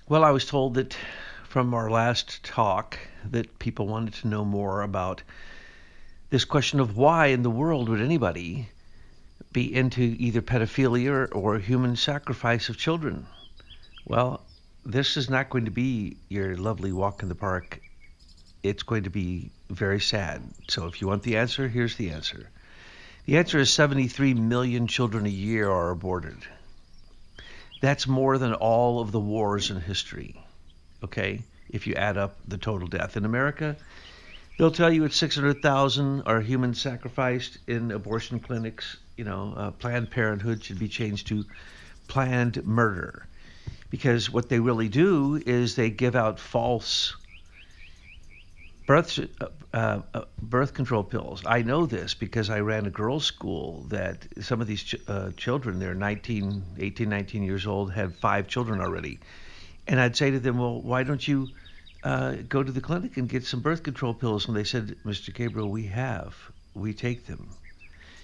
Well, I was told that from our last talk that people wanted to know more about this question of why in the world would anybody be into either pedophilia or human sacrifice of children. Well, this is not going to be your lovely walk in the park. It's going to be very sad. So if you want the answer, here's the answer. The answer is 73 million children a year are aborted. That's more than all of the wars in history. Okay? If you add up the total death in America, they'll tell you it's 600,000 are human sacrificed in abortion clinics. Planned Parenthood should be changed to planned murder, because what they really do is they give out false birth birth control pills. I know this because I ran a girls' school that some of these children, they're 18, 19 years old, had 5 children already. And I'd say to them, well, why don't you go to the clinic and get some birth control pills? And they said, Mr. Gabriel, we take them.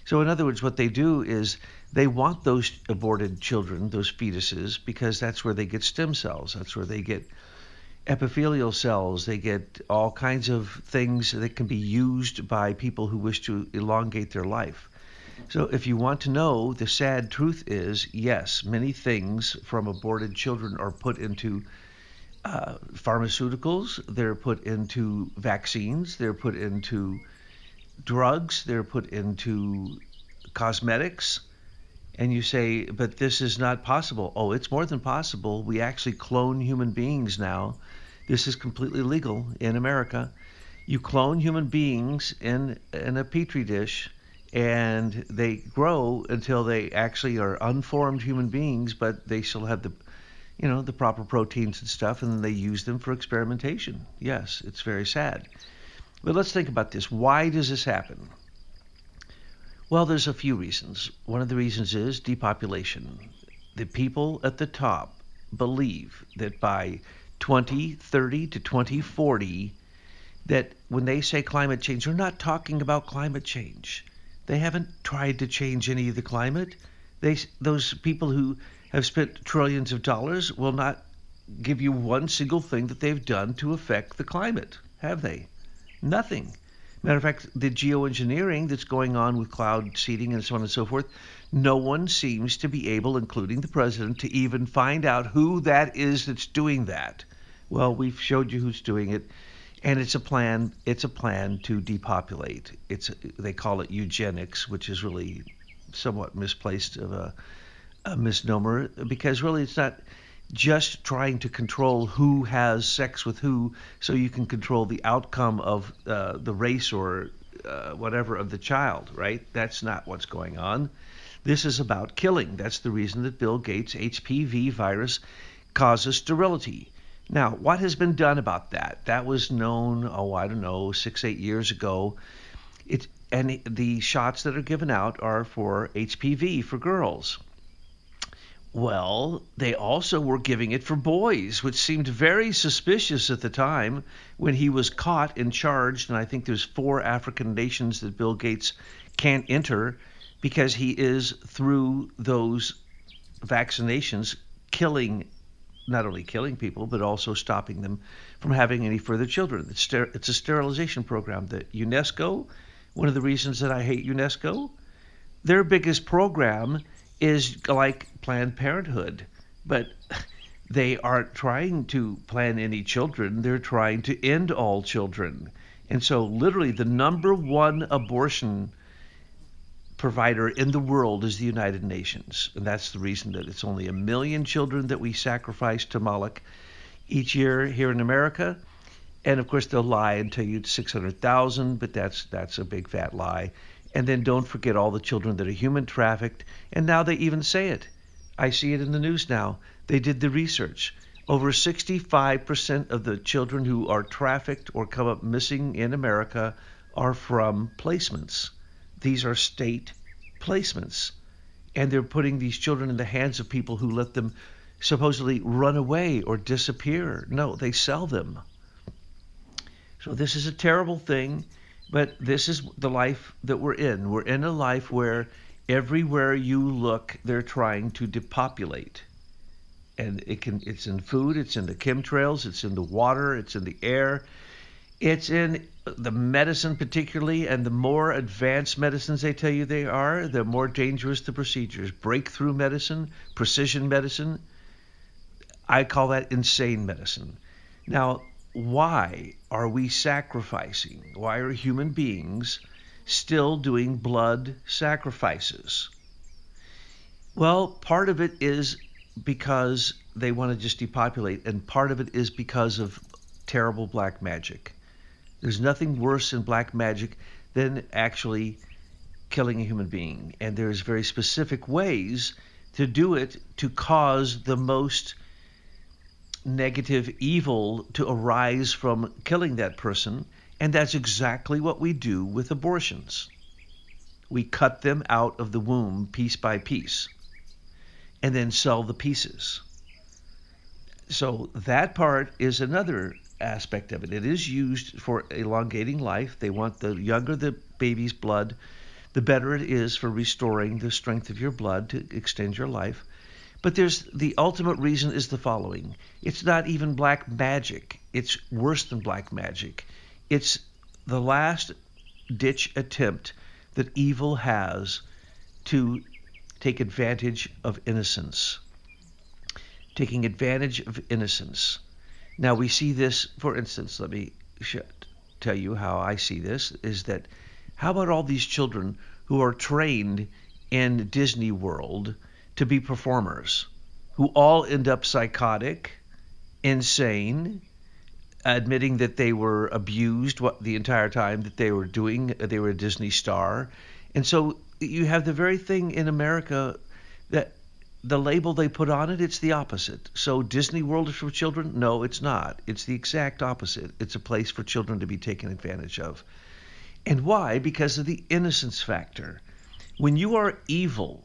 So in other words, what they do is they want those aborted children, those fetuses, because that's where they get stem cells. That's where they get epithelial cells. They get all kinds of things that can be used by people who wish to elongate their life. So if you want to know, the sad truth is, yes, many things from aborted children are put into pharmaceuticals. They're put into vaccines. They're put into drugs. They're put into cosmetics. And you say, but this is not possible. Oh, it's more than possible. We actually clone human beings now. This is completely legal in America. You clone human beings in a petri dish, and they grow until they actually are unformed human beings, but they still have the proper proteins and stuff, and then they use them for experimentation. Yes, it's very sad. But let's think about this. Why does this happen? Well, there's a few reasons. One of the reasons is depopulation. The people at the top believe that by 2030 to 2040, that when they say climate change, they're not talking about climate change. They haven't tried to change any of the climate. Those people who have spent trillions of dollars will not give you one single thing that they've done to affect the climate, have they? Nothing. Matter of fact, the geoengineering that's going on with cloud seeding and so on and so forth, no one seems to be able, including the president, to even find out who that is that's doing that. Well, we've showed you who's doing it, and it's a plan. It's a plan to depopulate. They call it eugenics, which is really somewhat misplaced of a misnomer, because really it's not just trying to control who has sex with who so you can control the outcome of the race or whatever of the child, right? That's not what's going on. This is about killing. That's the reason that Bill Gates' HPV virus causes sterility. Now, what has been done about that? That was known, 6-8 years ago. And the shots that are given out are for HPV for girls. Well, they also were giving it for boys, which seemed very suspicious at the time when he was caught and charged. And I think there's 4 African nations that Bill Gates can't enter because he is, through those vaccinations, not only killing people, but also stopping them from having any further children. It's a sterilization program that UNESCO, one of the reasons that I hate UNESCO, their biggest program is like Planned Parenthood, but they aren't trying to plan any children. They're trying to end all children. And so literally the number one abortion provider in the world is the United Nations. And that's the reason that it's only 1 million children that we sacrifice to Moloch each year here in America. And of course they'll lie and tell you it's 600,000, but that's a big fat lie. And then don't forget all the children that are human trafficked. And now they even say it. I see it in the news now. They did the research. Over 65% of the children who are trafficked or come up missing in America are from placements. These are state placements. And they're putting these children in the hands of people who let them supposedly run away or disappear. No, they sell them. So this is a terrible thing. But this is the life that we're in. We're in a life where everywhere you look, they're trying to depopulate. And it's in food, it's in the chemtrails, it's in the water, it's in the air, it's in the medicine particularly, and the more advanced medicines they tell you they are, the more dangerous the procedures. Breakthrough medicine, precision medicine, I call that insane medicine. Now, why are we sacrificing? Why are human beings still doing blood sacrifices? Well, part of it is because they want to just depopulate, and part of it is because of terrible black magic. There's nothing worse in black magic than actually killing a human being, and there's very specific ways to do it to cause the most negative evil to arise from killing that person, and that's exactly what we do with abortions. We cut them out of the womb piece by piece and then sell the pieces. So that part is another aspect of it. It is used for elongating life. They want the younger the baby's blood, the better it is for restoring the strength of your blood to extend your life. But the ultimate reason is the following. It's not even black magic. It's worse than black magic. It's the last ditch attempt that evil has to take advantage of innocence. Taking advantage of innocence. Now we see this, for instance, let me tell you how I see this, is that how about all these children who are trained in Disney World to be performers, who all end up psychotic, insane, admitting that they were abused the entire time that they were a Disney star. And so you have the very thing in America that the label they put on it, it's the opposite. So Disney World is for children? No, it's not. It's the exact opposite. It's a place for children to be taken advantage of. And why? Because of the innocence factor. When you are evil,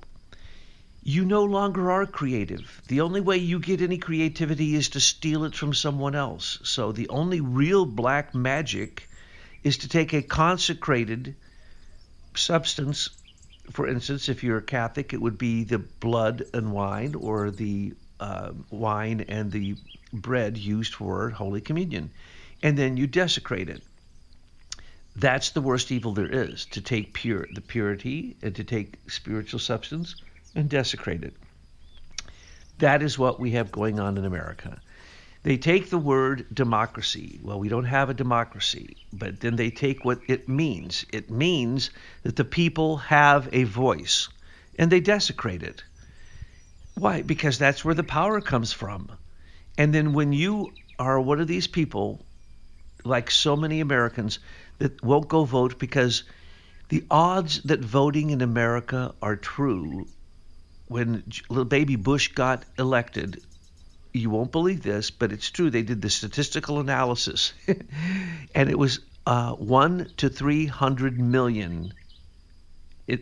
you no longer are creative. The only way you get any creativity is to steal it from someone else. So the only real black magic is to take a consecrated substance. For instance, if you're a Catholic, it would be the blood and wine, or the wine and the bread used for Holy Communion. And then you desecrate it. That's the worst evil there is, to take the purity and to take spiritual substance and desecrate it. That is what we have going on in America. They take the word democracy. Well, we don't have a democracy, but then they take what it means. It means that the people have a voice, and they desecrate it. Why? Because that's where the power comes from. And then when you are one of these people, like so many Americans, that won't go vote because the odds that voting in America are true, when little baby Bush got elected, you won't believe this, but it's true. They did the statistical analysis, and it was 1 to 300 million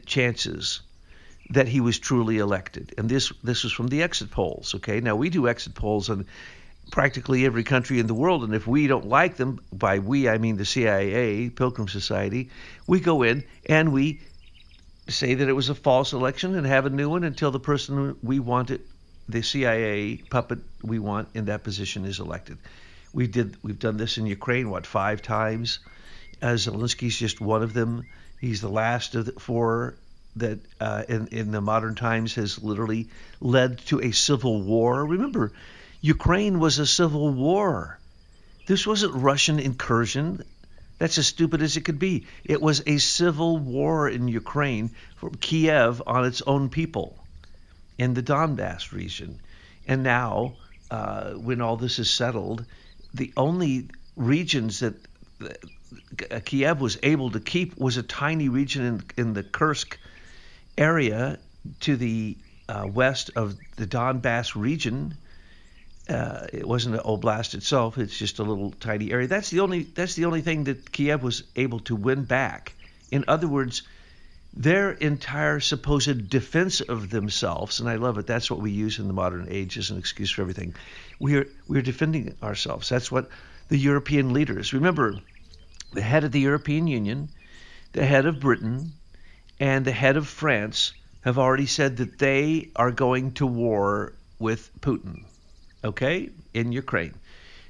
chances that he was truly elected. And this was from the exit polls. Okay, now we do exit polls in practically every country in the world, and if we don't like them, by we I mean the CIA, Pilgrim Society, we go in and we say that it was a false election and have a new one until the person we wanted, the CIA puppet we want in that position, is elected. We've done this in Ukraine, 5 times? Zelensky's just one of them. He's the last of the 4 that in the modern times has literally led to a civil war. Remember, Ukraine was a civil war. This wasn't Russian incursion. That's as stupid as it could be. It was a civil war in Ukraine for Kiev on its own people in the Donbass region. And now, when all this is settled, the only regions that Kiev was able to keep was a tiny region in the Kursk area to the west of the Donbass region. It wasn't an oblast itself. It's just a little tiny area. That's the only thing that Kiev was able to win back. In other words, their entire supposed defense of themselves, and I love it. That's what we use in the modern age as an excuse for everything. We're defending ourselves. That's what the European leaders. Remember, the head of the European Union, the head of Britain, and the head of France have already said that they are going to war with Putin. okay, in Ukraine.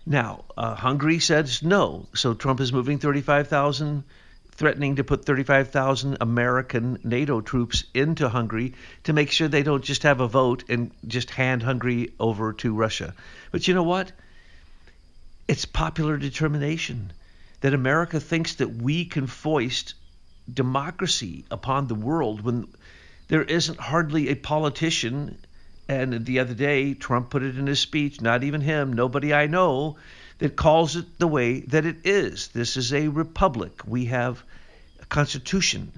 Now, Hungary says no, so Trump is moving 35,000, threatening to put 35,000 American NATO troops into Hungary to make sure they don't just have a vote and just hand Hungary over to Russia. But you know what? It's popular determination that America thinks that we can foist democracy upon the world when there isn't hardly a politician. And the other day, Trump put it in his speech, not even him, nobody I know, that calls it the way that it is. This is a republic. We have a constitution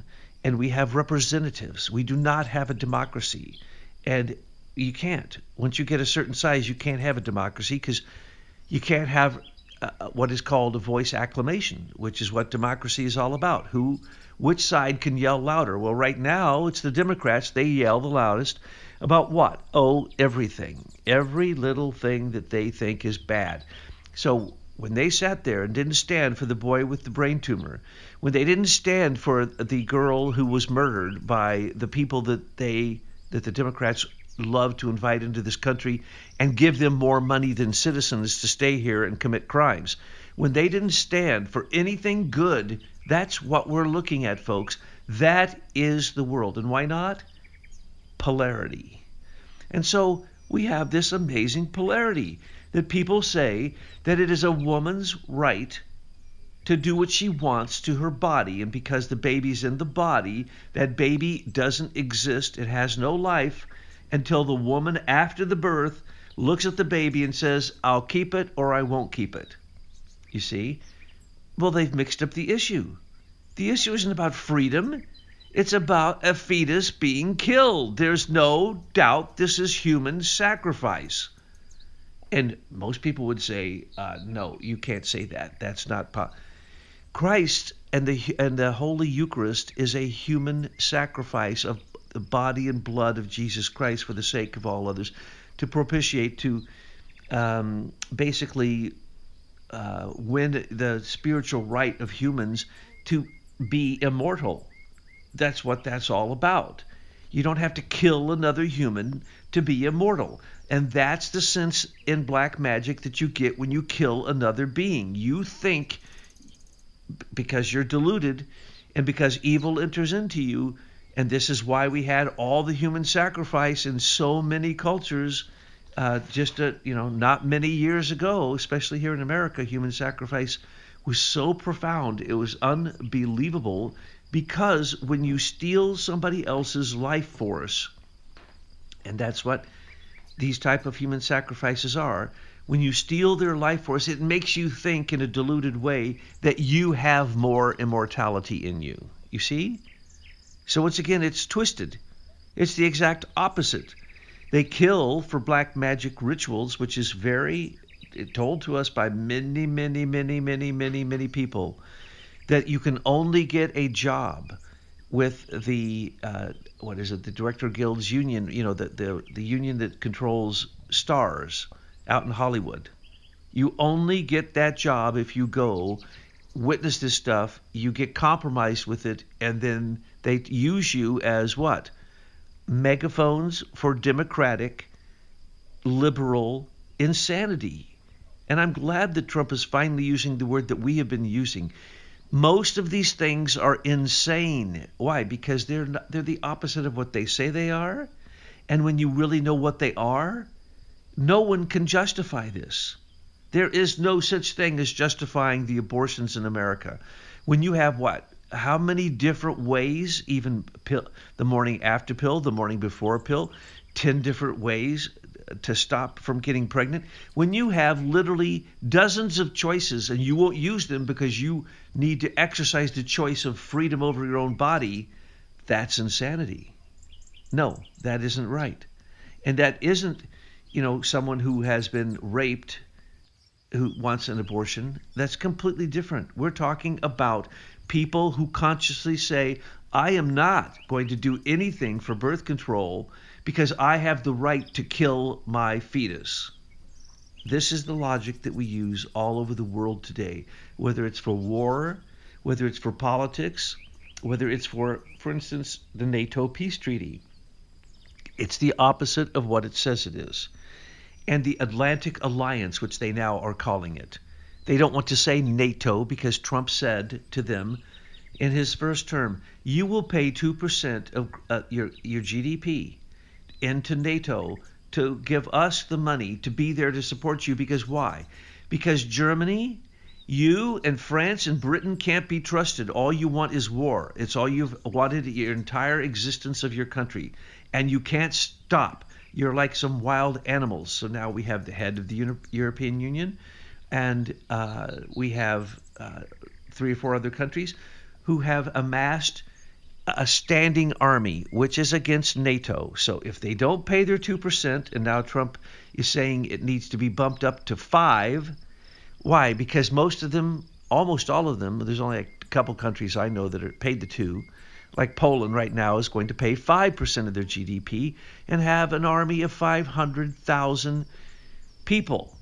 and we have representatives. We do not have a democracy. And you can't. Once you get a certain size, you can't have a democracy because you can't have what is called a voice acclamation, which is what democracy is all about. Which side can yell louder? Well, right now, it's the Democrats. They yell the loudest. About what? Oh, everything. Every little thing that they think is bad. So when they sat there and didn't stand for the boy with the brain tumor, when they didn't stand for the girl who was murdered by the people that the Democrats love to invite into this country and give them more money than citizens to stay here and commit crimes, when they didn't stand for anything good, that's what we're looking at, folks. That is the world. And why not? Polarity. And so we have this amazing polarity that people say that it is a woman's right to do what she wants to her body. And because the baby's in the body, that baby doesn't exist. It has no life until the woman after the birth looks at the baby and says, I'll keep it or I won't keep it. You see? Well, they've mixed up the issue. The issue isn't about freedom. It's about a fetus being killed. There's no doubt this is human sacrifice. And most people would say, no, you can't say that. That's not Christ and the Holy Eucharist is a human sacrifice of the body and blood of Jesus Christ for the sake of all others, to propitiate, to basically win the spiritual right of humans to be immortal. That's what that's all about. You don't have to kill another human to be immortal. And that's the sense in black magic that you get when you kill another being. You think, because you're deluded and because evil enters into you, and this is why we had all the human sacrifice in so many cultures not many years ago, especially here in America. Human sacrifice was so profound. It was unbelievable, because when you steal somebody else's life force, and that's what these type of human sacrifices are, when you steal their life force, it makes you think in a deluded way that you have more immortality in you. You see? So once again, it's twisted. It's the exact opposite. They kill for black magic rituals, which is very told to us by many, many, many, many, many, many people, that you can only get a job with the the Director Guilds Union, the union that controls stars out in Hollywood. You only get that job if you go witness this stuff, you get compromised with it, and then they use you as what? Megaphones for democratic, liberal insanity. And I'm glad that Trump is finally using the word that we have been using. Most of these things are insane. Why? Because they're the opposite of what they say they are. And when you really know what they are, no one can justify this. There is no such thing as justifying the abortions in America. When you have what? How many different ways, even the morning after pill, the morning before pill, 10 different ways to stop from getting pregnant. When you have literally dozens of choices and you won't use them because you need to exercise the choice of freedom over your own body, that's insanity. No, that isn't right. And that isn't, someone who has been raped who wants an abortion. That's completely different. We're talking about people who consciously say, I am not going to do anything for birth control because I have the right to kill my fetus. This is the logic that we use all over the world today, whether it's for war, whether it's for politics, whether it's for instance, the NATO peace treaty. It's the opposite of what it says it is. and the Atlantic Alliance, which they now are calling it. They don't want to say NATO because Trump said to them in his first term, you will pay 2% of your GDP into NATO to give us the money to be there to support you. Because why? Because Germany, you and France and Britain can't be trusted. All you want is war. It's all you've wanted your entire existence of your country. And you can't stop. You're like some wild animals. So now we have the head of the European Union, and we have 3 or 4 other countries who have amassed a standing army, which is against NATO. So if they don't pay their 2%, and now Trump is saying it needs to be bumped up to 5%, why? Because most of them, almost all of them, there's only a couple countries I know that are paid the 2%. Like Poland right now is going to pay 5% of their GDP and have an army of 500,000 people.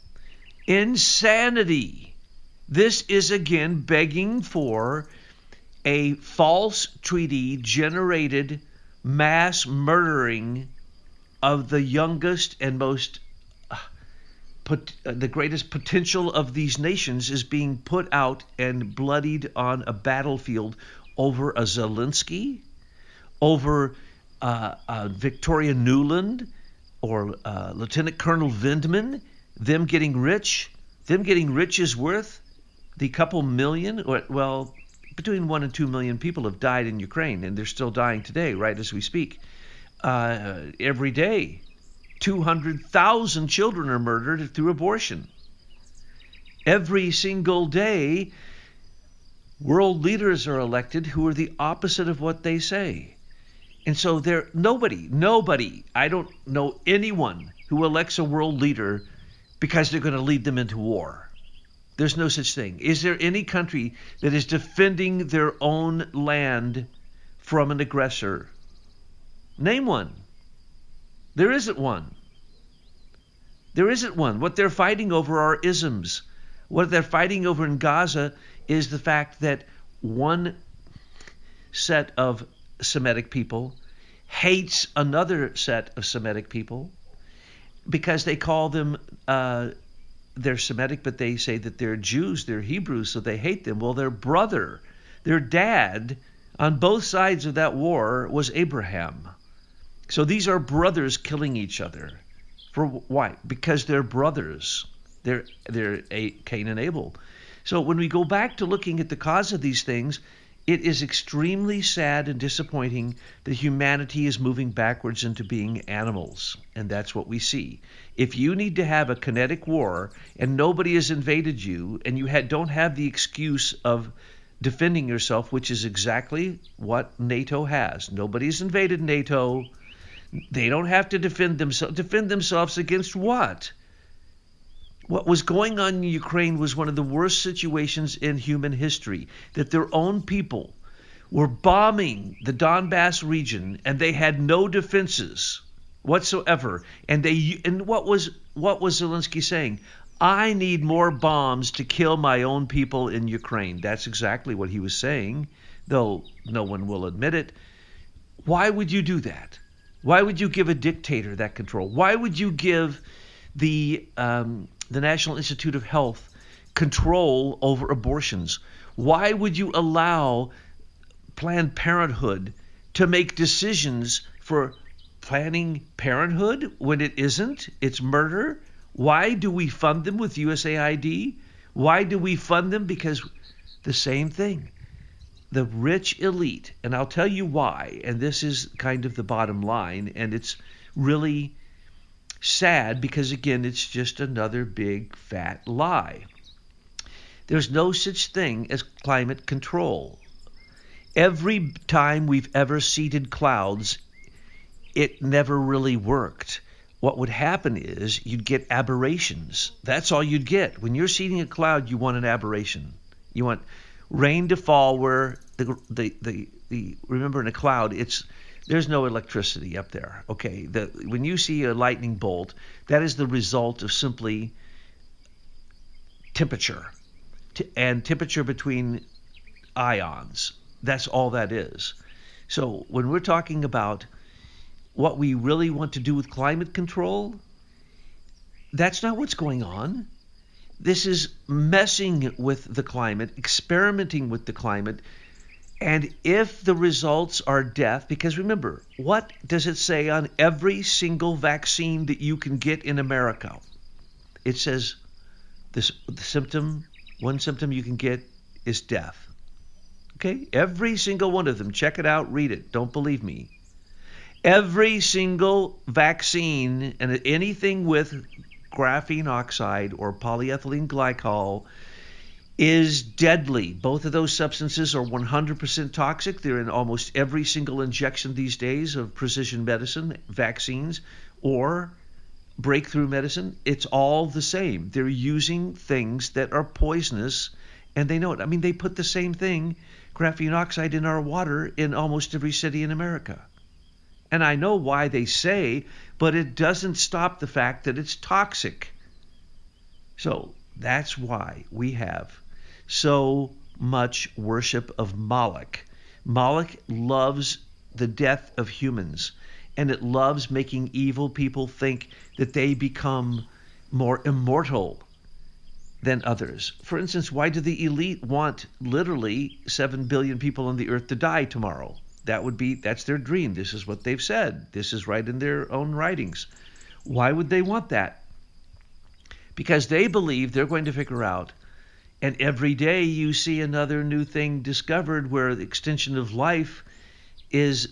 Insanity. This is again begging for a false treaty generated mass murdering of the youngest and most the greatest potential of these nations is being put out and bloodied on a battlefield over a Zelensky, over Victoria Nuland, or Lieutenant Colonel Vindman. Them getting rich is worth the couple million, or well, between 1 and 2 million people have died in Ukraine, and they're still dying today, right as we speak. Every day, 200,000 children are murdered through abortion. Every single day, world leaders are elected who are the opposite of what they say. And so nobody, I don't know anyone who elects a world leader because they're going to lead them into war. There's no such thing. Is there any country that is defending their own land from an aggressor? Name one. There isn't one. There isn't one. What they're fighting over are isms. What they're fighting over in Gaza is the fact that one set of Semitic people hates another set of Semitic people because they call them, they're Semitic, but they say that they're Jews, they're Hebrews, so they hate them. Well, their brother, their dad, on both sides of that war was Abraham. So these are brothers killing each other. For why? Because they're brothers. They're Cain and Abel. So when we go back to looking at the cause of these things, it is extremely sad and disappointing that humanity is moving backwards into being animals. And that's what we see. If you need to have a kinetic war and nobody has invaded you, and you don't have the excuse of defending yourself, which is exactly what NATO has. Nobody's invaded NATO. They don't have to defend themselves. Defend themselves against what? What was going on in Ukraine was one of the worst situations in human history, that their own people were bombing the Donbass region and they had no defenses whatsoever. And what was Zelensky saying? I need more bombs to kill my own people in Ukraine. That's exactly what he was saying, though no one will admit it. Why would you do that? Why would you give a dictator that control? Why would you give the National Institute of Health control over abortions? Why would you allow Planned Parenthood to make decisions for Planned Parenthood when it isn't? It's murder. Why do we fund them with USAID? Why do we fund them? Because the same thing. The rich elite, and I'll tell you why, and this is kind of the bottom line, and it's really sad because, again, it's just another big fat lie. There's no such thing as climate control. Every time we've ever seeded clouds, it never really worked. What would happen is you'd get aberrations. That's all you'd get. When you're seeding a cloud, you want an aberration. You want rain to fall where the remember, in a cloud, there's no electricity up there. Okay, when you see a lightning bolt, that is the result of simply temperature and temperature between ions. That's all that is. So when we're talking about what we really want to do with climate control, That's not what's going on. This is messing with the climate, experimenting with the climate. And if the results are death, because remember, what does it say on every single vaccine that you can get in America? It says one symptom you can get is death. Okay? Every single one of them. Check it out, read it. Don't believe me. Every single vaccine and anything with graphene oxide or polyethylene glycol is deadly. Both of those substances are 100% toxic. They're in almost every single injection these days of precision medicine, vaccines, or breakthrough medicine. It's all the same. They're using things that are poisonous, and they know it. I mean, they put the same thing, graphene oxide, in our water in almost every city in America. And I know why they say, but it doesn't stop the fact that it's toxic. So that's why we have so much worship of Moloch. Moloch loves the death of humans, and it loves making evil people think that they become more immortal than others. For instance, why do the elite want literally 7 billion people on the earth to die tomorrow? That's their dream. This is what they've said. This is right in their own writings. Why would they want that? Because they believe they're going to figure out, and every day you see another new thing discovered where the extension of life is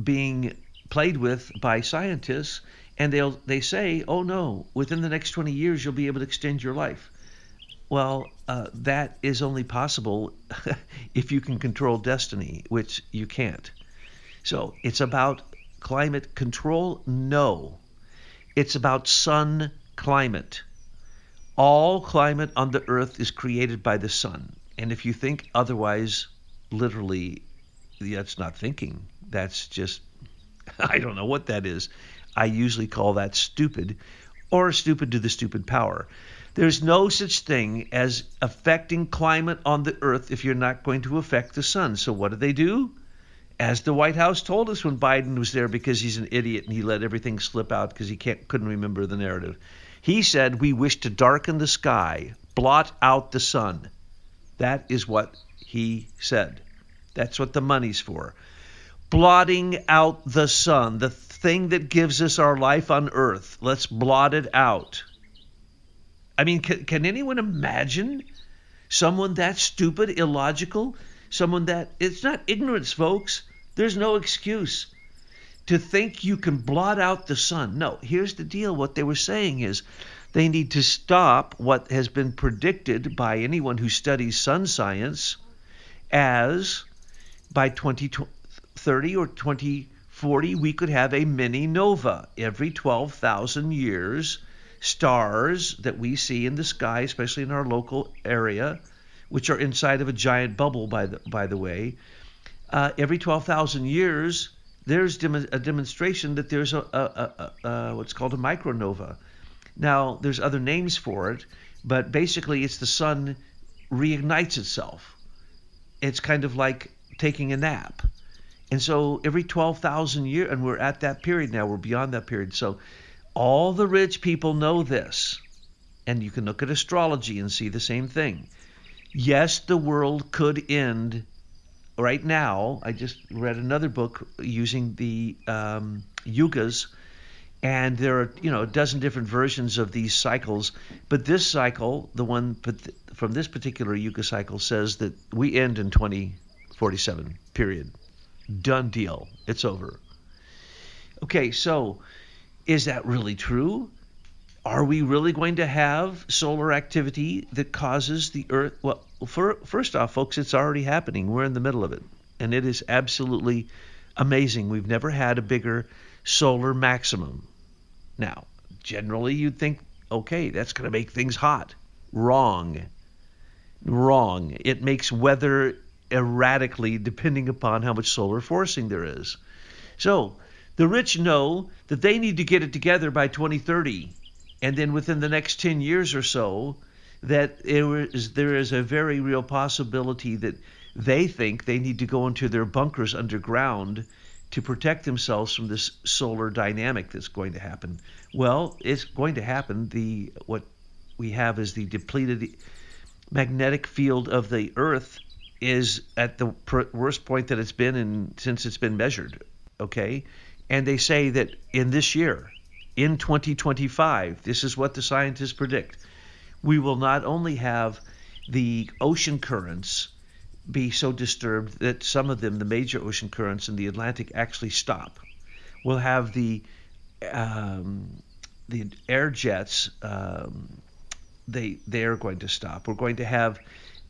being played with by scientists, and they say, oh no, within the next 20 years you'll be able to extend your life. Well, that is only possible if you can control destiny, which you can't. So it's about climate control? No. It's about sun climate. All climate on the earth is created by the sun. And if you think otherwise, literally, that's not thinking. That's just, I don't know what that is. I usually call that stupid, or stupid to the stupid power. There's no such thing as affecting climate on the earth if you're not going to affect the sun. So what do? As the White House told us when Biden was there, because he's an idiot and he let everything slip out because he couldn't remember the narrative. He said, we wish to darken the sky, blot out the sun. That is what he said. That's what the money's for. Blotting out the sun, the thing that gives us our life on earth. Let's blot it out. I mean, can anyone imagine someone that stupid, illogical? It's not ignorance, folks. There's no excuse to think you can blot out the sun. No, here's the deal. What they were saying is they need to stop what has been predicted by anyone who studies sun science as by 2030 or 2040, we could have a mini nova every 12,000 years. Stars that we see in the sky, especially in our local area, which are inside of a giant bubble, by the way, every 12,000 years, there's a demonstration that there's a what's called a micronova. Now, there's other names for it, but basically it's the sun reignites itself. It's kind of like taking a nap. And so every 12,000 years, and we're at that period now, we're beyond that period. So all the rich people know this, and you can look at astrology and see the same thing. Yes, the world could end right now. I just read another book using the yugas, and there are a dozen different versions of these cycles. But this cycle, the one from this particular yuga cycle, says that we end in 2047. Period. Done deal. It's over. Okay, so is that really true? Are we really going to have solar activity that causes the Earth? Well, first off, folks, it's already happening. We're in the middle of it. And it is absolutely amazing. We've never had a bigger solar maximum. Now, generally you'd think, okay, that's going to make things hot. Wrong. It makes weather erratically depending upon how much solar forcing there is. So the rich know that they need to get it together by 2030. And then within the next 10 years or so, that there is a very real possibility that they think they need to go into their bunkers underground to protect themselves from this solar dynamic that's going to happen. Well, it's going to happen. What we have is the depleted magnetic field of the Earth is at the worst point that it's been since it's been measured. Okay, and they say that in this year, in 2025, this is what the scientists predict. We will not only have the ocean currents be so disturbed that some of them, the major ocean currents in the Atlantic, actually stop. We'll have the air jets, they are going to stop.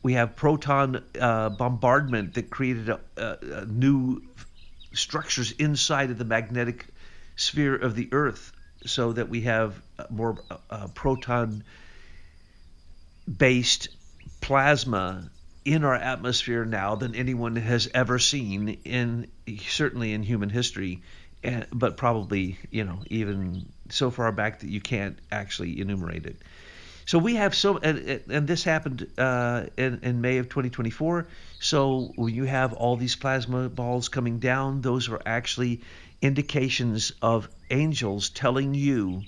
We have proton bombardment that created a new structures inside of the magnetic sphere of the Earth, so that we have more proton-based plasma in our atmosphere now than anyone has ever seen certainly in human history, but probably even so far back that you can't actually enumerate it. So we have and this happened in May of 2024. So when you have all these plasma balls coming down, those are actually indications of angels telling you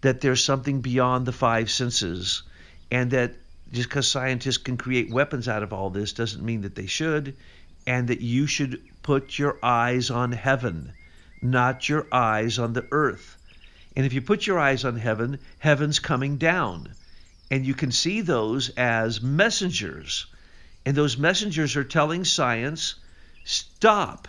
that there's something beyond the five senses, and that just because scientists can create weapons out of all this doesn't mean that they should, and that you should put your eyes on heaven, not your eyes on the earth. And if you put your eyes on heaven, heaven's coming down. And you can see those as messengers. And those messengers are telling science, stop,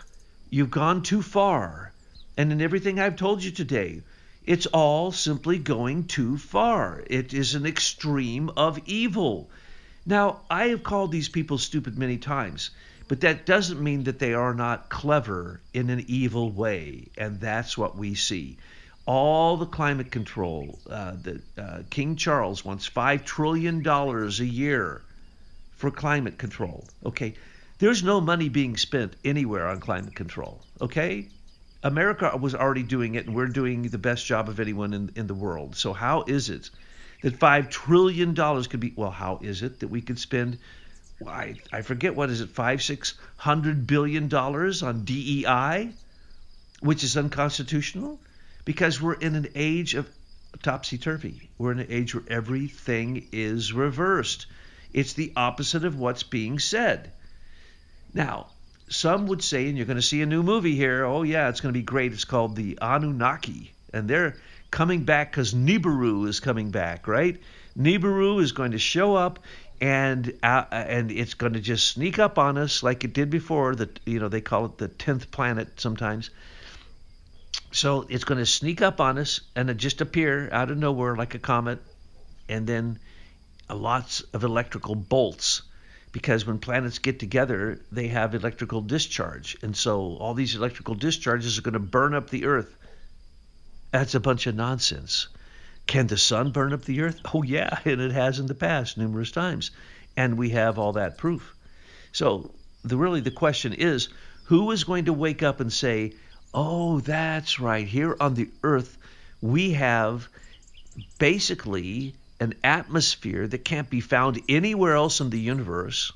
you've gone too far. And in everything I've told you today, it's all simply going too far. It is an extreme of evil. Now, I have called these people stupid many times, but that doesn't mean that they are not clever in an evil way. And that's what we see. All the climate control, King Charles wants $5 trillion a year for climate control. Okay, there's no money being spent anywhere on climate control. Okay, America was already doing it, and we're doing the best job of anyone in the world. So how is it that $5 trillion could be? Well, how is it that we could spend? I forget, what is it, $600 billion on DEI, which is unconstitutional? Because we're in an age of topsy-turvy. We're in an age where everything is reversed. It's the opposite of what's being said. Now, some would say, and you're going to see a new movie here, oh yeah, it's going to be great. It's called the Anunnaki. And they're coming back because Nibiru is coming back, right? Nibiru is going to show up, and it's going to just sneak up on us like it did before. They call it the 10th planet sometimes. So it's going to sneak up on us and just appear out of nowhere like a comet, and then lots of electrical bolts, because when planets get together, they have electrical discharge. And so all these electrical discharges are going to burn up the Earth. That's a bunch of nonsense. Can the sun burn up the Earth? Oh, yeah, and it has in the past numerous times. And we have all that proof. So the question is, who is going to wake up and say, oh, that's right, here on the Earth, we have basically an atmosphere that can't be found anywhere else in the universe.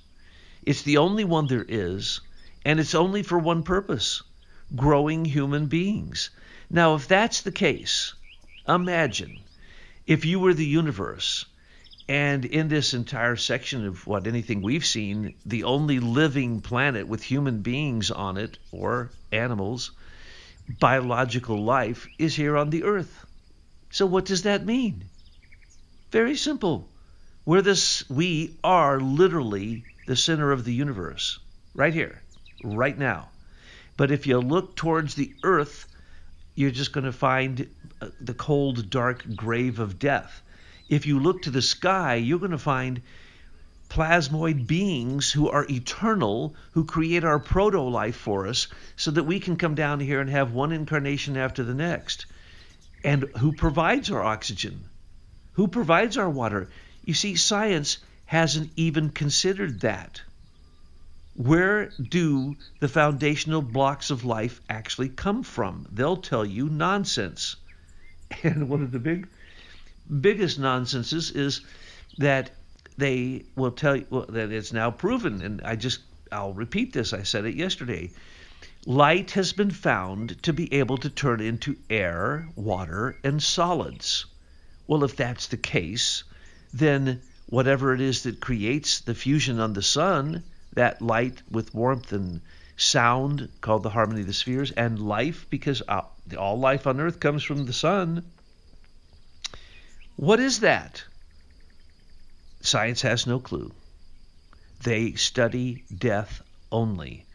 It's the only one there is, and it's only for one purpose: growing human beings. Now, if that's the case, imagine if you were the universe, and in this entire section of anything we've seen, the only living planet with human beings on it, or animals, biological life, is here on the Earth. So what does that mean? Very simple. We are literally the center of the universe, right here, right now. But if you look towards the Earth, you're just going to find the cold, dark grave of death. If you look to the sky, you're going to find plasmoid beings who are eternal, who create our proto-life for us so that we can come down here and have one incarnation after the next. And who provides our oxygen? Who provides our water? You see, science hasn't even considered that. Where do the foundational blocks of life actually come from? They'll tell you nonsense. And one of the biggest nonsenses is that they will tell you that it's now proven, and I'll repeat this. I said it yesterday. Light has been found to be able to turn into air, water, and solids. Well, if that's the case, then whatever it is that creates the fusion on the sun, that light with warmth and sound called the harmony of the spheres, and life, because all life on earth comes from the sun. What is that? Science has no clue. They study death only.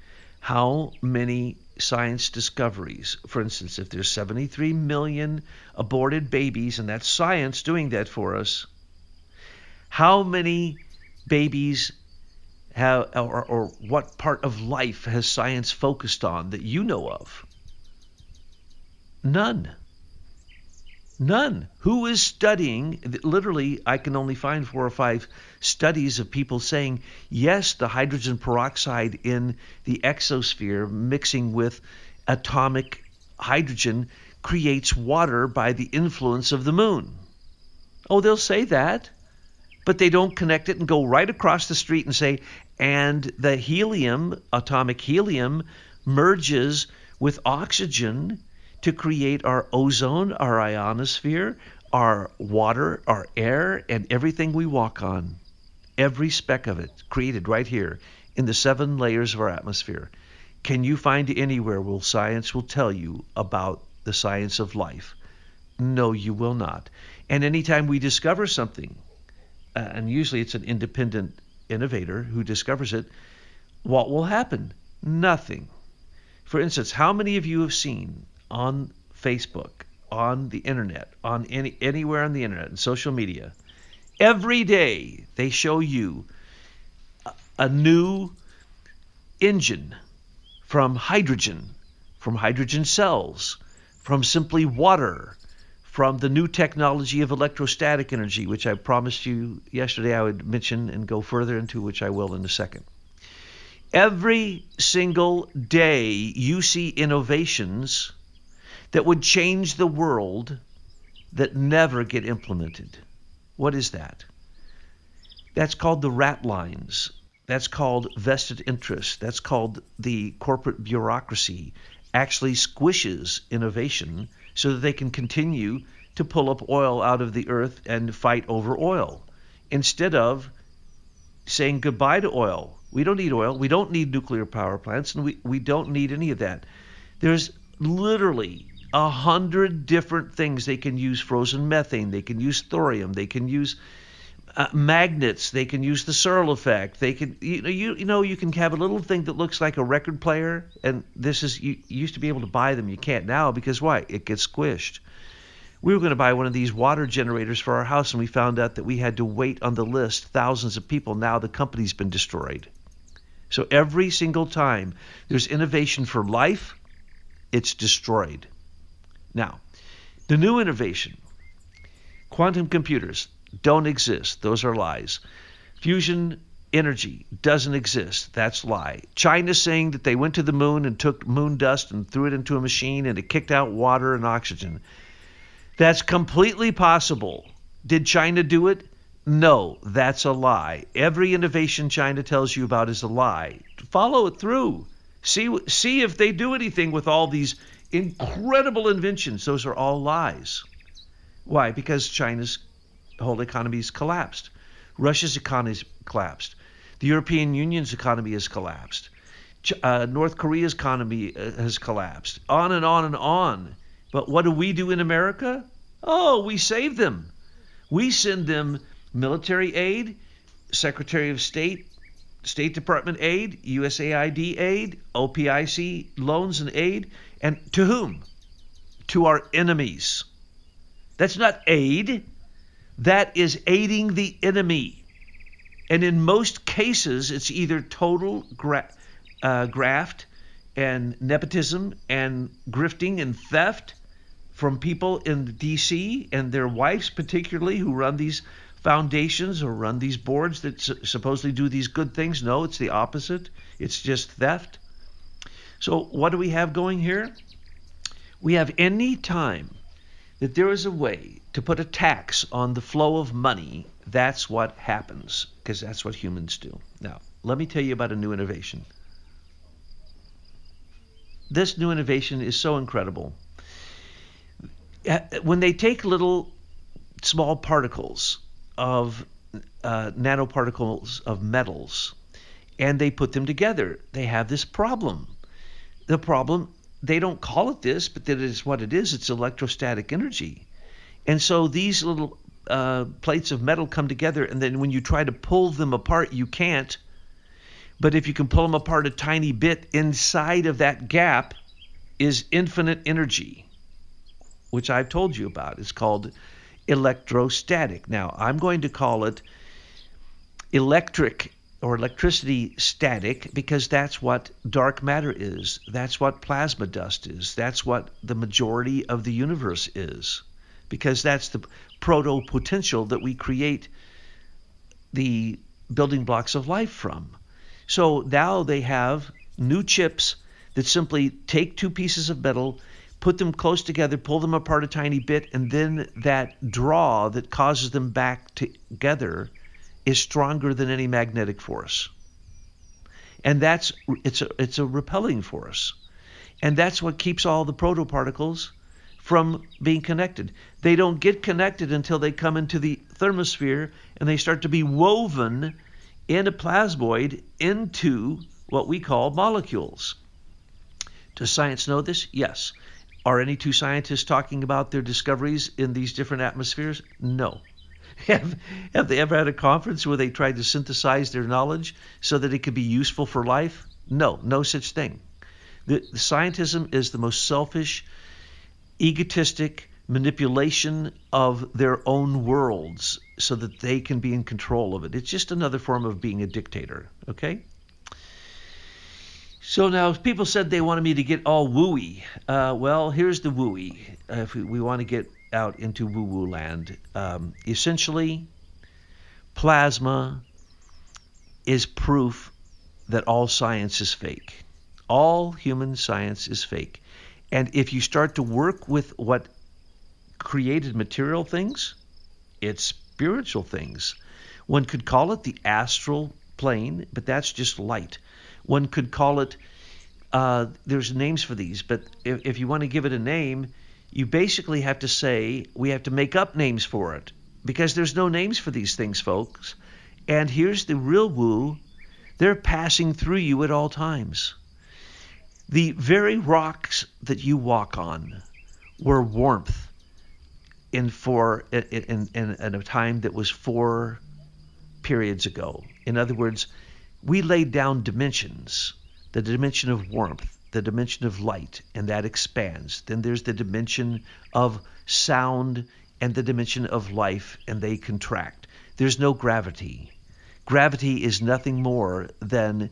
How many science discoveries, for instance, if there's 73 million aborted babies, and that's science doing that for us, how many babies have, or what part of life has science focused on that you know of? None. None. Who is studying? Literally, I can only find 4 or 5 studies of people saying, yes, the hydrogen peroxide in the exosphere mixing with atomic hydrogen creates water by the influence of the moon. Oh, they'll say that, but they don't connect it and go right across the street and say, and the helium, atomic helium, merges with oxygen to create our ozone, our ionosphere, our water, our air, and everything we walk on. Every speck of it created right here in the 7 layers of our atmosphere. Can you find anywhere where science will tell you about the science of life? No, you will not. And anytime we discover something, and usually it's an independent innovator who discovers it, what will happen? Nothing. For instance, how many of you have seen on Facebook, on the internet, on anywhere on the internet, and social media, every day they show you a new engine from hydrogen cells, from simply water, from the new technology of electrostatic energy, which I promised you yesterday I would mention and go further into, which I will in a second. Every single day you see innovations that would change the world that never get implemented. What is that? That's called the rat lines. That's called vested interest. That's called the corporate bureaucracy actually squishes innovation so that they can continue to pull up oil out of the earth and fight over oil instead of saying goodbye to oil. We don't need oil. We don't need nuclear power plants, and we don't need any of that. There's literally 100 different things they can use. Frozen methane, they can use thorium, they can use magnets, they can use the Searle effect. They can, you can have a little thing that looks like a record player, and this is, you used to be able to buy them. You can't now because why? It gets squished. We were going to buy one of these water generators for our house, and we found out that we had to wait on the list thousands of people. Now the company's been destroyed. So every single time there's innovation for life, it's destroyed. Now, the new innovation, quantum computers don't exist. Those are lies. Fusion energy doesn't exist. That's lie. China's saying that they went to the moon and took moon dust and threw it into a machine and it kicked out water and oxygen. That's completely possible. Did China do it? No, that's a lie. Every innovation China tells you about is a lie. Follow it through. See if they do anything with all these incredible inventions. Those are all lies. Why? Because China's whole economy's collapsed. Russia's economy's collapsed. The European Union's economy has collapsed. North Korea's economy has collapsed. On and on and on. But what do we do in America? Oh, we save them. We send them military aid, Secretary of State, State Department aid, USAID aid, OPIC loans and aid. And to whom? To our enemies. That's not aid. That is aiding the enemy. And in most cases, it's either total graft and nepotism and grifting and theft from people in D.C. and their wives particularly who run these foundations or run these boards that supposedly do these good things. No, it's the opposite. It's just theft. So what do we have going here? We have any time that there is a way to put a tax on the flow of money, that's what happens, because that's what humans do. Now, let me tell you about a new innovation. this new innovation is so incredible. When they take little small particles of nanoparticles of metals and they put them together, they have this problem. The problem, they don't call it this, but that is what it is. It's electrostatic energy. And so these little plates of metal come together, and then when you try to pull them apart, you can't. But if you can pull them apart a tiny bit, inside of that gap is infinite energy, which I've told you about. It's called electrostatic. Now, I'm going to call it electric or electricity static because that's what dark matter is. That's what plasma dust is. That's what the majority of the universe is, because that's the proto-potential that we create the building blocks of life from. So now they have new chips that simply take two pieces of metal, put them close together, pull them apart a tiny bit, and then that draw that causes them back together is stronger than any magnetic force. And it's a repelling force. And that's what keeps all the protoparticles from being connected. They don't get connected until they come into the thermosphere and they start to be woven in a plasmoid into what we call molecules. Does science know this? Yes. Are any two scientists talking about their discoveries in these different atmospheres? No. Have they ever had a conference where they tried to synthesize their knowledge so that it could be useful for life? No, no such thing. The scientism is the most selfish, egotistic manipulation of their own worlds so that they can be in control of it. It's just another form of being a dictator, okay? So now people said they wanted me to get all wooey. Well, here's the wooey. If we want to get out into woo-woo land. Essentially, plasma is proof that all science is fake. All human science is fake. And if you start to work with what created material things, it's spiritual things. One could call it the astral plane, but that's just light. One could call it, there's names for these, but if you want to give it a name, you basically have to say, we have to make up names for it, because there's no names for these things, folks. And here's the real woo. They're passing through you at all times. The very rocks that you walk on were warmth in a time that was 4 periods ago. In other words, we laid down dimensions, the dimension of warmth, the dimension of light, and that expands. Then there's the dimension of sound and the dimension of life, and they contract. There's no gravity. Gravity is nothing more than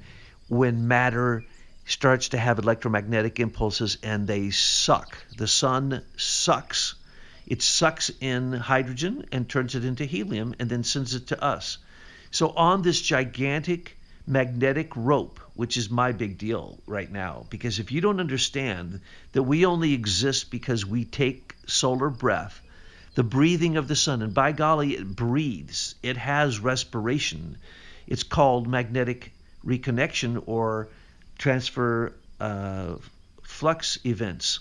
when matter starts to have electromagnetic impulses and they suck. The sun sucks. It sucks in hydrogen and turns it into helium and then sends it to us. So on this gigantic magnetic rope, which is my big deal right now, because if you don't understand that we only exist because we take solar breath, the breathing of the sun, and by golly, it breathes. It has respiration. It's called magnetic reconnection or transfer flux events.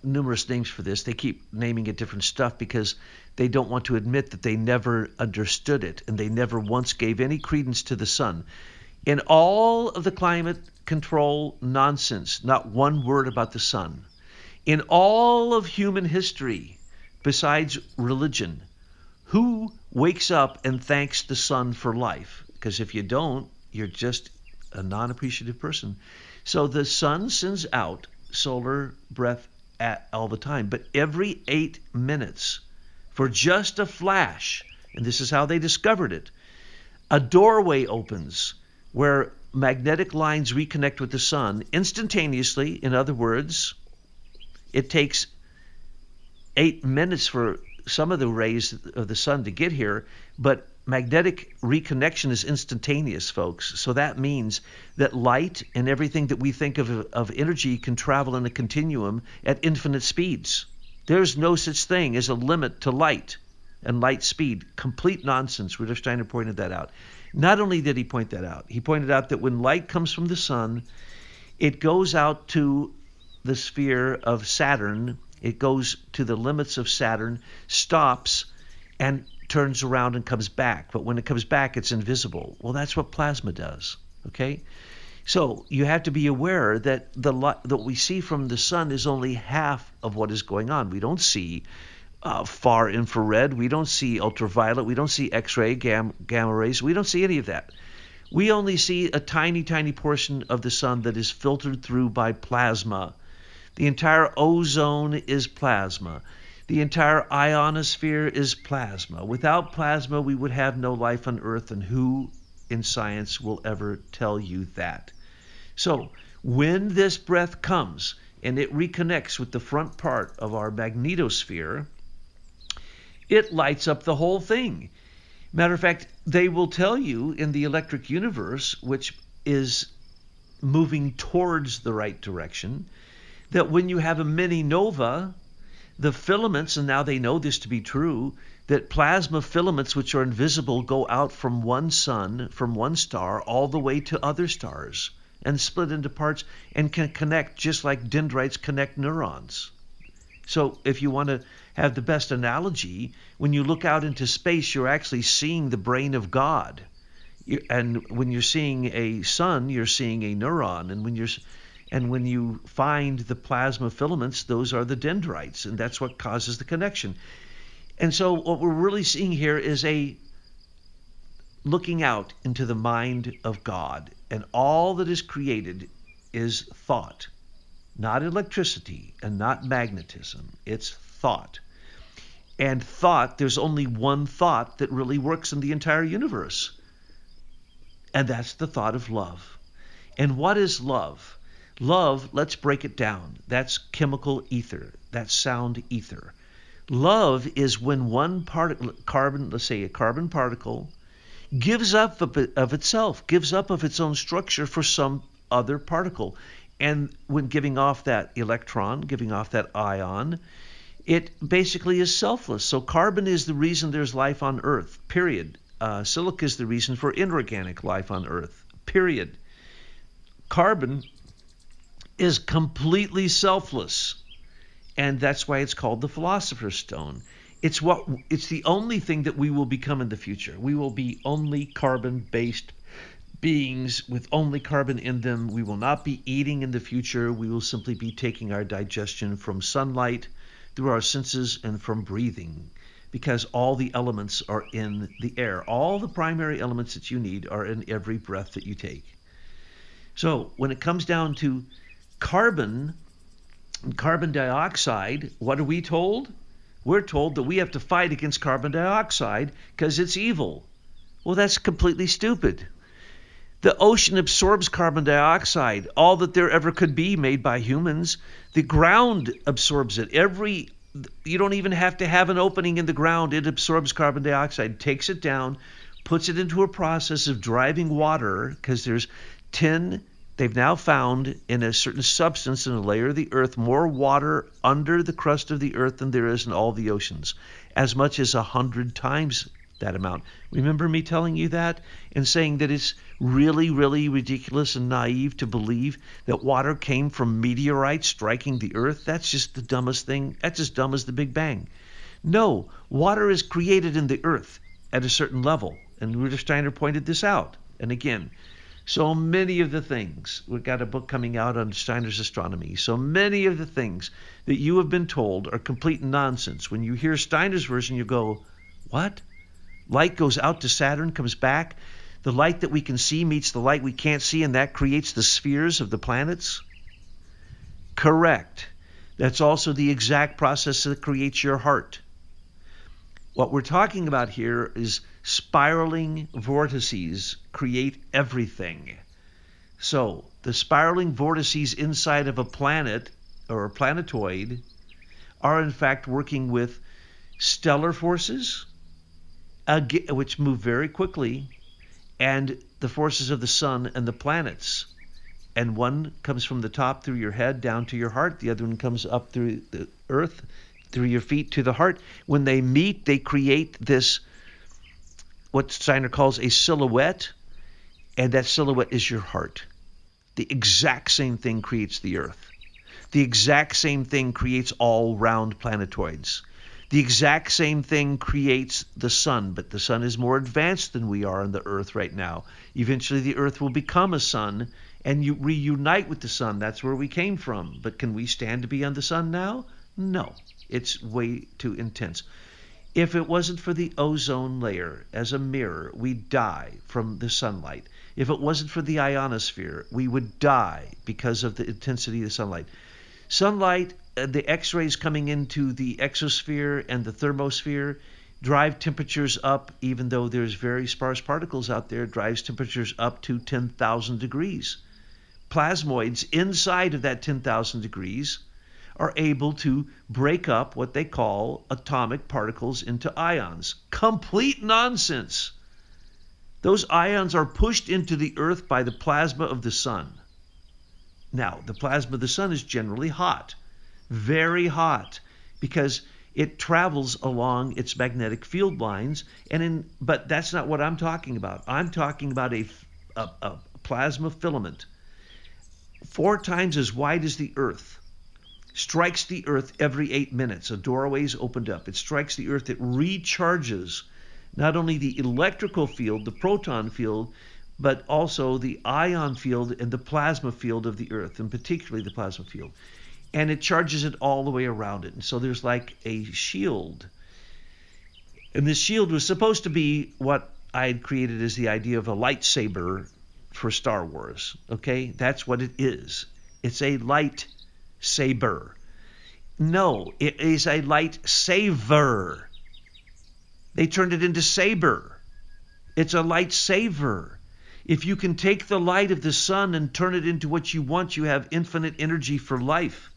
Numerous names for this. They keep naming it different stuff because they don't want to admit that they never understood it and they never once gave any credence to the sun. In all of the climate control nonsense, not one word about the sun. In all of human history, besides religion, who wakes up and thanks the sun for life? Because if you don't, you're just a non-appreciative person. So the sun sends out solar breath all the time, but every 8 minutes, for just a flash, and this is how they discovered it, a doorway opens where magnetic lines reconnect with the sun instantaneously. In other words, it takes 8 minutes for some of the rays of the sun to get here, but magnetic reconnection is instantaneous, folks. So that means that light and everything that we think of energy can travel in a continuum at infinite speeds. There's no such thing as a limit to light and light speed. Complete nonsense. Rudolf Steiner pointed that out. Not only did he point that out, he pointed out that when light comes from the sun, It goes out to the sphere of Saturn. It goes to the limits of Saturn, stops, and turns around and comes back. But when it comes back, it's invisible. Well, that's what plasma does. Okay? So you have to be aware that the light that we see from the sun is only half of what is going on. We don't see far infrared. We don't see ultraviolet. We don't see X-ray, gamma rays. We don't see any of that. We only see a tiny, tiny portion of the sun that is filtered through by plasma. The entire ozone is plasma. The entire ionosphere is plasma. Without plasma, we would have no life on Earth, and who in science will ever tell you that? So when this breath comes and it reconnects with the front part of our magnetosphere, it lights up the whole thing. Matter of fact, they will tell you in the electric universe, which is moving towards the right direction, that when you have a mini nova, the filaments, and now they know this to be true, that plasma filaments, which are invisible, go out from one sun, from one star, all the way to other stars and split into parts and can connect just like dendrites connect neurons. So if you want to have the best analogy, when you look out into space, you're actually seeing the brain of God. And when you're seeing a sun, you're seeing a neuron. And when you find the plasma filaments, those are the dendrites, and that's what causes the connection. And so what we're really seeing here is a looking out into the mind of God. And all that is created is thought. Not electricity and not magnetism. It's thought. And thought, there's only one thought that really works in the entire universe. And that's the thought of love. And what is love? Love, let's break it down. That's chemical ether. That's sound ether. Love is when one carbon, let's say a carbon particle, gives up of itself, gives up of its own structure for some other particle. And when giving off that electron, giving off that ion, it basically is selfless. So carbon is the reason there's life on Earth, period. Silica is the reason for inorganic life on Earth, period. Carbon is completely selfless. And that's why it's called the Philosopher's Stone. It's the only thing that we will become in the future. We will be only carbon-based beings with only carbon in them. We will not be eating in the future. We will simply be taking our digestion from sunlight, through our senses, and from breathing, because all the elements are in the air. All the primary elements that you need are in every breath that you take. So when it comes down to carbon and carbon dioxide, what are we told? We're told that we have to fight against carbon dioxide because it's evil. Well, that's completely stupid. The ocean absorbs carbon dioxide, all that there ever could be made by humans. The ground absorbs it. You don't even have to have an opening in the ground. It absorbs carbon dioxide, takes it down, puts it into a process of driving water, because they've now found in a certain substance in a layer of the earth more water under the crust of the earth than there is in all the oceans, as much as 100 times that amount. Remember me telling you that and saying that it's really, really ridiculous and naive to believe that water came from meteorites striking the earth? That's just the dumbest thing. That's as dumb as the Big Bang. No, water is created in the earth at a certain level. And Rudolf Steiner pointed this out. And again, so many of the things, we've got a book coming out on Steiner's astronomy, so many of the things that you have been told are complete nonsense. When you hear Steiner's version, you go, what? Light goes out to Saturn, comes back. The light that we can see meets the light we can't see, and that creates the spheres of the planets? Correct. That's also the exact process that creates your heart. What we're talking about here is spiraling vortices create everything. So the spiraling vortices inside of a planet or a planetoid are in fact working with stellar forces, which move very quickly, and the forces of the sun and the planets. And one comes from the top through your head down to your heart. The other one comes up through the earth, through your feet to the heart. When they meet, they create this, what Steiner calls a silhouette, and that silhouette is your heart. The exact same thing creates the Earth. The exact same thing creates all round planetoids. The exact same thing creates the sun, but the sun is more advanced than we are on the Earth right now. Eventually the Earth will become a sun and you reunite with the sun. That's where we came from. But can we stand to be on the sun now? No, it's way too intense. If it wasn't for the ozone layer as a mirror, we'd die from the sunlight. If it wasn't for the ionosphere, we would die because of the intensity of the sunlight. Sunlight, the X-rays coming into the exosphere and the thermosphere drive temperatures up, even though there's very sparse particles out there, drives temperatures up to 10,000 degrees. Plasmoids inside of that 10,000 degrees are able to break up what they call atomic particles into ions. Complete nonsense. Those ions are pushed into the Earth by the plasma of the sun. Now, the plasma of the sun is generally hot, very hot, because it travels along its magnetic field lines. But that's not what I'm talking about. I'm talking about a plasma filament 4 times as wide as the Earth. Strikes the Earth every 8 minutes. A doorway is opened up. It strikes the Earth. It recharges not only the electrical field, the proton field, but also the ion field and the plasma field of the Earth, and particularly the plasma field. And it charges it all the way around it. And so there's like a shield. And this shield was supposed to be what I had created as the idea of a lightsaber for Star Wars. Okay? That's what it is. It's a lightsaber. No, it is a lightsaver. They turned it into saber. It's a lightsaver. If you can take the light of the sun and turn it into what you want, you have infinite energy for life.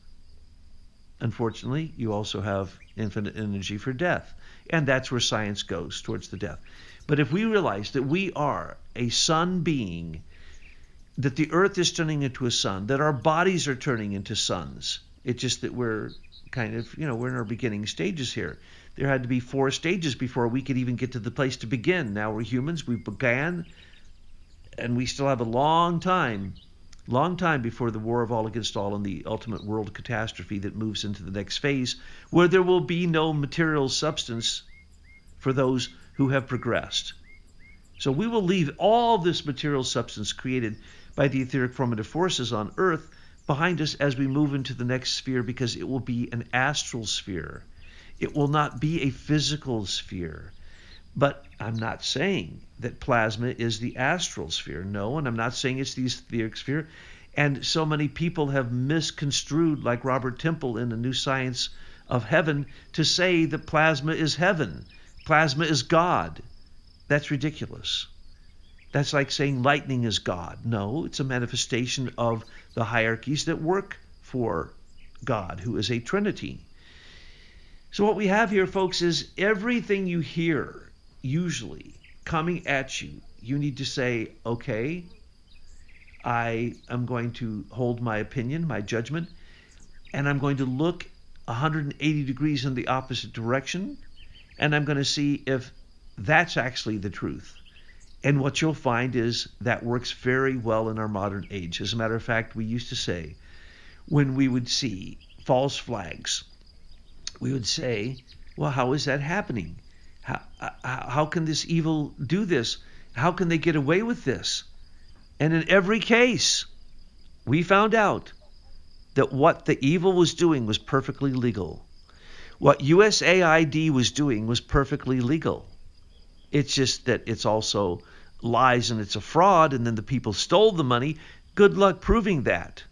Unfortunately, you also have infinite energy for death. And that's where science goes, towards the death. But if we realize that we are a sun being, that the Earth is turning into a sun, that our bodies are turning into suns, it's just that we're kind of, we're in our beginning stages here. There had to be 4 stages before we could even get to the place to begin. Now we're humans, we began, and we still have a long time before the war of all against all and the ultimate world catastrophe that moves into the next phase, where there will be no material substance for those who have progressed. So we will leave all this material substance created by the etheric formative forces on Earth behind us as we move into the next sphere, because it will be an astral sphere. It will not be a physical sphere. But I'm not saying that plasma is the astral sphere. No, and I'm not saying it's the etheric sphere. And so many people have misconstrued, like Robert Temple in The New Science of Heaven, to say that plasma is heaven. Plasma is God. That's ridiculous. That's like saying lightning is God. No, it's a manifestation of the hierarchies that work for God, who is a Trinity. So what we have here, folks, is everything you hear usually coming at you, you need to say, okay, I am going to hold my opinion, my judgment, and I'm going to look 180 degrees in the opposite direction, and I'm going to see if that's actually the truth. And what you'll find is that works very well in our modern age. As a matter of fact, we used to say, when we would see false flags, we would say, well, how is that happening? How can this evil do this? How can they get away with this? And in every case, we found out that what the evil was doing was perfectly legal. What USAID was doing was perfectly legal. It's just that it's also lies and it's a fraud, and then the people stole the money. Good luck proving that.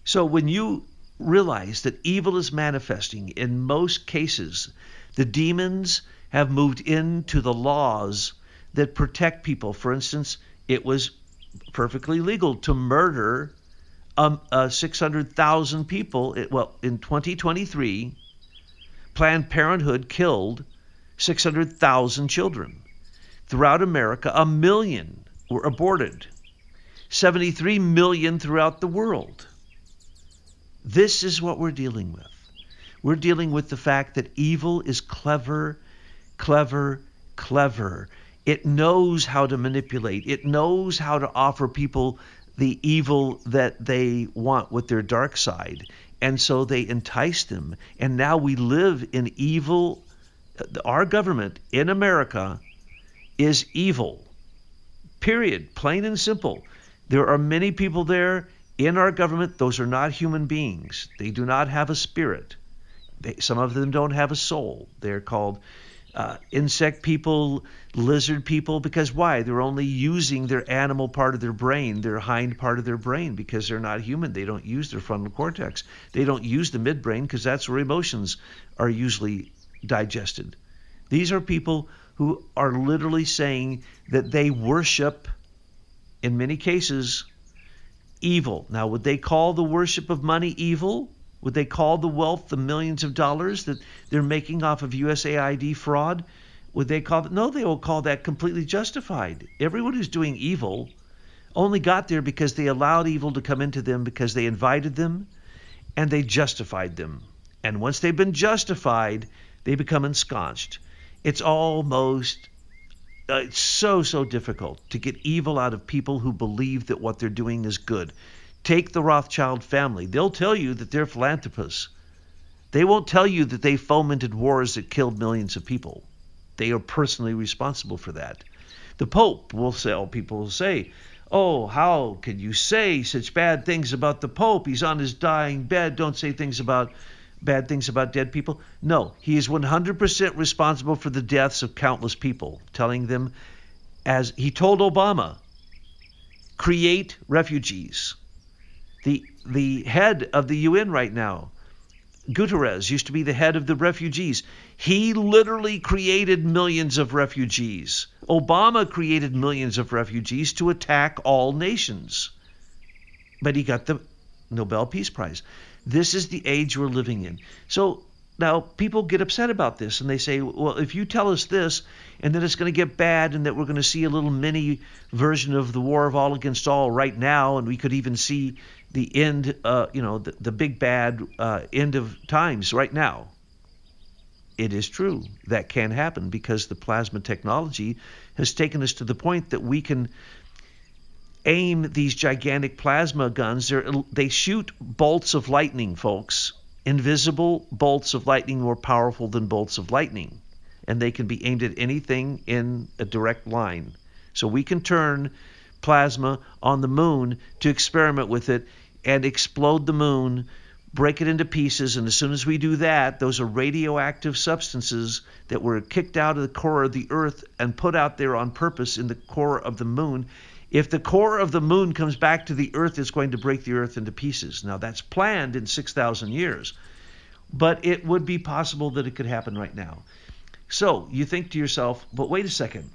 So when you realize that evil is manifesting, in most cases, the demons have moved into the laws that protect people. For instance, it was perfectly legal to murder 600,000 people. In 2023, Planned Parenthood killed 600,000 children. Throughout America, 1 million were aborted. 73 million throughout the world. This is what we're dealing with. We're dealing with the fact that evil is clever, clever, clever. It knows how to manipulate. It knows how to offer people the evil that they want with their dark side. And so they entice them. And now we live in evil. Our government in America is evil. Period. Plain and simple. There are many people there in our government. Those are not human beings. They do not have a spirit. Some of them don't have a soul. They're called insect people, lizard people, because why? They're only using their animal part of their brain, their hind part of their brain, because they're not human. They don't use their frontal cortex. They don't use the midbrain because that's where emotions are usually digested. These are people who are literally saying that they worship, in many cases, evil. Now, would they call the worship of money evil? Would they call the wealth, the millions of dollars that they're making off of USAID fraud? Would they call it? No, they will call that completely justified. Everyone who's doing evil only got there because they allowed evil to come into them, because they invited them and they justified them. And once they've been justified, they become ensconced. It's almost it's so difficult to get evil out of people who believe that what they're doing is good. Take the Rothschild family. They'll tell you that they're philanthropists. They won't tell you that they fomented wars that killed millions of people. They are personally responsible for that. The Pope will say, people will say, oh, how can you say such bad things about the Pope? He's on his dying bed. Don't say bad things about dead people. No, he is 100% responsible for the deaths of countless people, telling them, as he told Obama, create refugees. The head of the UN right now, Guterres, used to be the head of the refugees. He literally created millions of refugees. Obama created millions of refugees to attack all nations. But he got the Nobel Peace Prize. This is the age we're living in. So now people get upset about this, and they say, well, if you tell us this, and then it's going to get bad, and that we're going to see a little mini version of the war of all against all right now, and we could even see the end, the big bad end of times right now. It is true. That can happen because the plasma technology has taken us to the point that we can aim these gigantic plasma guns. They shoot bolts of lightning, folks. Invisible bolts of lightning more powerful than bolts of lightning. And they can be aimed at anything in a direct line. So we can turn plasma on the moon to experiment with it and explode the moon, break it into pieces, and as soon as we do that, those are radioactive substances that were kicked out of the core of the Earth and put out there on purpose in the core of the moon. If the core of the moon comes back to the Earth, it's going to break the Earth into pieces. Now, that's planned in 6,000 years, but it would be possible that it could happen right now. So you think to yourself, but wait a second.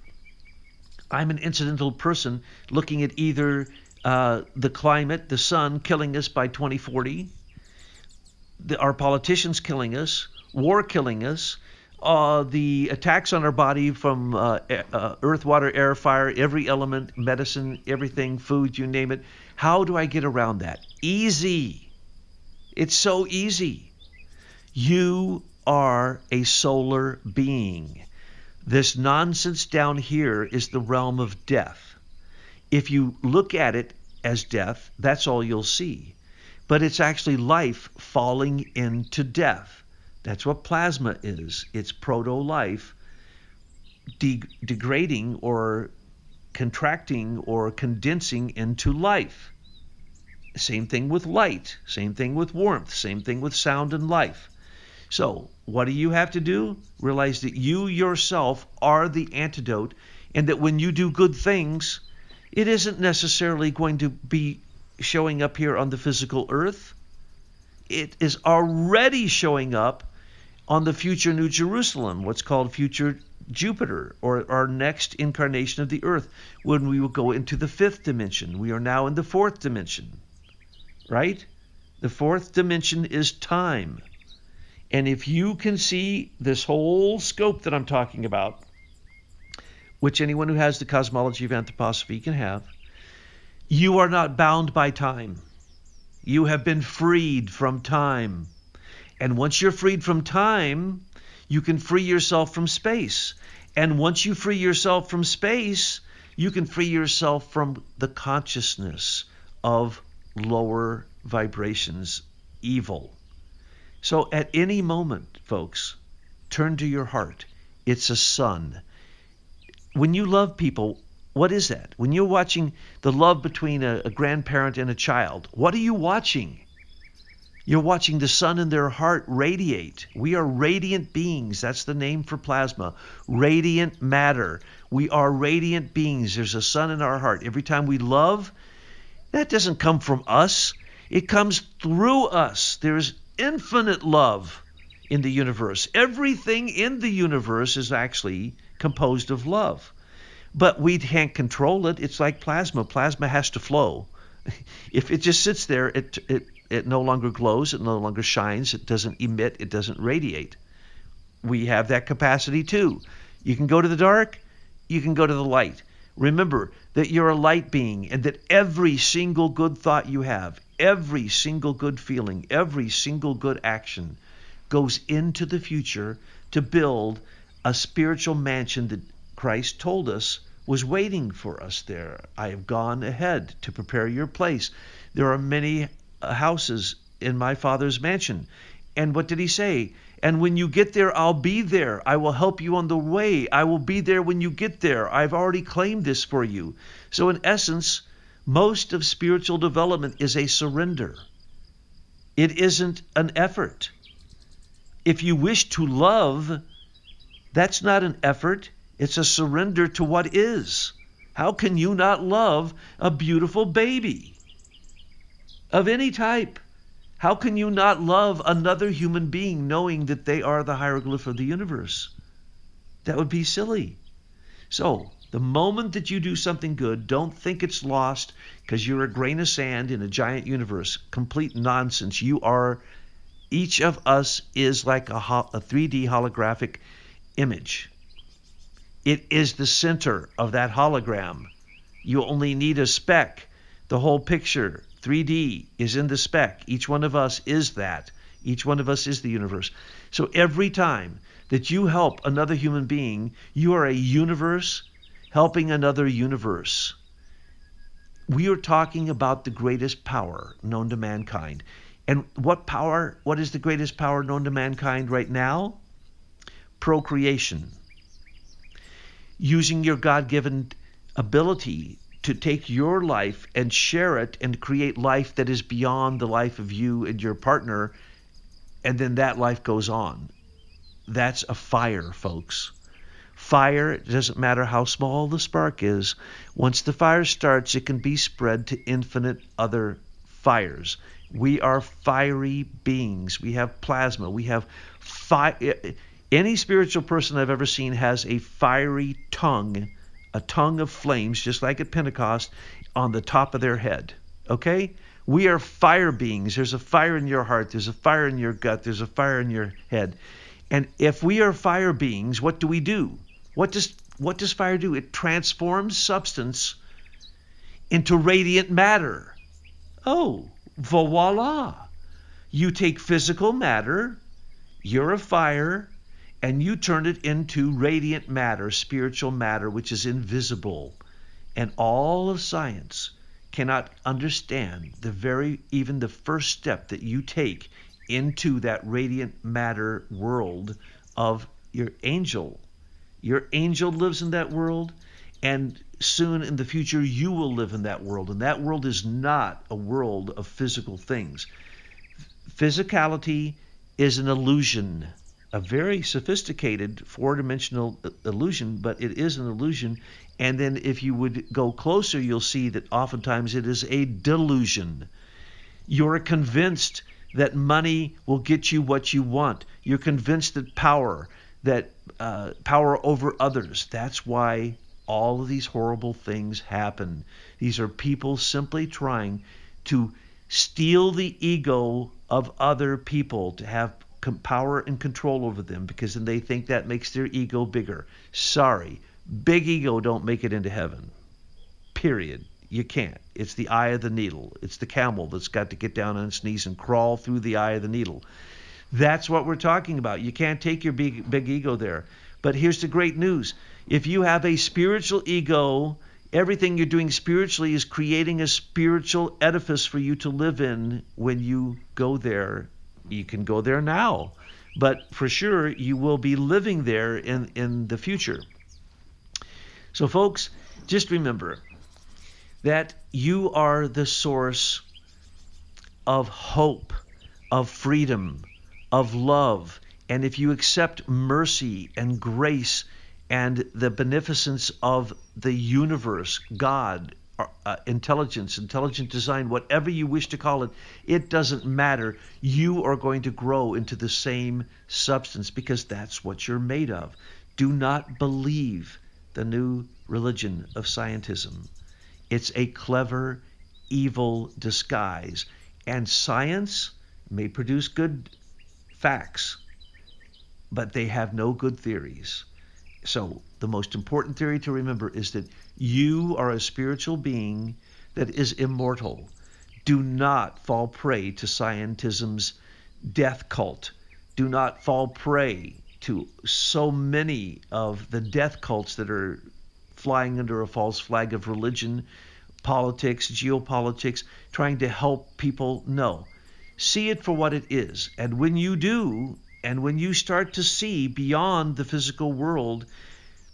I'm an incidental person looking at either the climate, the sun killing us by 2040, our politicians killing us, war killing us, the attacks on our body from earth, water, air, fire, every element, medicine, everything, food, you name it. How do I get around that? Easy. It's so easy. You are a solar being. This nonsense down here is the realm of death. If you look at it as death, that's all you'll see. But it's actually life falling into death. That's what plasma is. It's proto-life degrading or contracting or condensing into life. Same thing with light. Same thing with warmth. Same thing with sound and life. So what do you have to do? Realize that you yourself are the antidote, and that when you do good things, it isn't necessarily going to be showing up here on the physical earth. It is already showing up on the future New Jerusalem, what's called future Jupiter, or our next incarnation of the earth, when we will go into the fifth dimension. We are now in the fourth dimension, right? The fourth dimension is time. And if you can see this whole scope that I'm talking about, which anyone who has the cosmology of anthroposophy can have, you are not bound by time. You have been freed from time. And once you're freed from time, you can free yourself from space. And once you free yourself from space, you can free yourself from the consciousness of lower vibrations, evil. So at any moment, folks, turn to your heart. It's a sun. When you love people, what is that? When you're watching the love between a grandparent and a child, what are you watching? You're watching the sun in their heart radiate. We are radiant beings. That's the name for plasma. Radiant matter. We are radiant beings. There's a sun in our heart. Every time we love, that doesn't come from us. It comes through us. There's infinite love in the universe. Everything in the universe is actually composed of love. But we can't control it. It's like plasma. Plasma has to flow. If it just sits there, it no longer glows, it no longer shines, it doesn't emit, it doesn't radiate. We have that capacity too. You can go to the dark, you can go to the light. Remember that you're a light being and that every single good thought you have, every single good feeling, every single good action goes into the future to build a spiritual mansion that Christ told us was waiting for us there. I have gone ahead to prepare your place. There are many houses in my Father's mansion. And what did he say? And when you get there, I'll be there. I will help you on the way. I will be there when you get there. I've already claimed this for you. So in essence, most of spiritual development is a surrender. It isn't an effort. If you wish to love, that's not an effort. It's a surrender to what is. How can you not love a beautiful baby of any type? How can you not love another human being knowing that they are the hieroglyph of the universe? That would be silly. So, the moment that you do something good, don't think it's lost because you're a grain of sand in a giant universe. Complete nonsense. Each of us is like a 3D holographic image. It is the center of that hologram. You only need a speck. The whole picture, 3D, is in the speck. Each one of us is that. Each one of us is the universe. So every time that you help another human being, you are a universe helping another universe. We are talking about the greatest power known to mankind. And what is the greatest power known to mankind right now? Procreation. Using your God-given ability to take your life and share it and create life that is beyond the life of you and your partner, and then that life goes on. That's a fire, folks. Fire, it doesn't matter how small the spark is. Once the fire starts, it can be spread to infinite other fires. We are fiery beings. We have plasma. We have fire. Any spiritual person I've ever seen has a fiery tongue, a tongue of flames, just like at Pentecost, on the top of their head. Okay? We are fire beings. There's a fire in your heart. There's a fire in your gut. There's a fire in your head. And if we are fire beings, what do? What does fire do? It transforms substance into radiant matter. Oh, voila. You take physical matter, you're a fire, and you turn it into radiant matter, spiritual matter, which is invisible. And all of science cannot understand even the first step that you take into that radiant matter world of your angel. Your angel lives in that world, and soon in the future you will live in that world. And that world is not a world of physical things. Physicality is an illusion. A very sophisticated four-dimensional illusion, but it is an illusion. And then if you would go closer, you'll see that oftentimes it is a delusion. You're convinced that money will get you what you want. You're convinced that power over others. That's why all of these horrible things happen. These are people simply trying to steal the ego of other people to have power and control over them, because then they think that makes their ego bigger. Sorry, big ego don't make it into heaven. Period. You can't. It's the eye of the needle. It's the camel that's got to get down on its knees and crawl through the eye of the needle. That's what we're talking about. You can't take your big ego there. But here's the great news. If you have a spiritual ego, Everything you're doing spiritually is creating a spiritual edifice for you to live in when you go there. You can go there now, but for sure you will be living there in the future. So folks, just remember that you are the source of hope, of freedom, of love. And if you accept mercy and grace and the beneficence of the universe, God, intelligence, intelligent design, whatever you wish to call it, it doesn't matter. You are going to grow into the same substance because that's what you're made of. Do not believe the new religion of scientism. It's a clever, evil disguise. And science may produce good facts, but they have no good theories. So the most important theory to remember is that you are a spiritual being that is immortal. Do not fall prey to scientism's death cult. Do not fall prey to so many of the death cults that are flying under a false flag of religion, politics, geopolitics, trying to help people. No. See it for what it is. And when you do, and when you start to see beyond the physical world,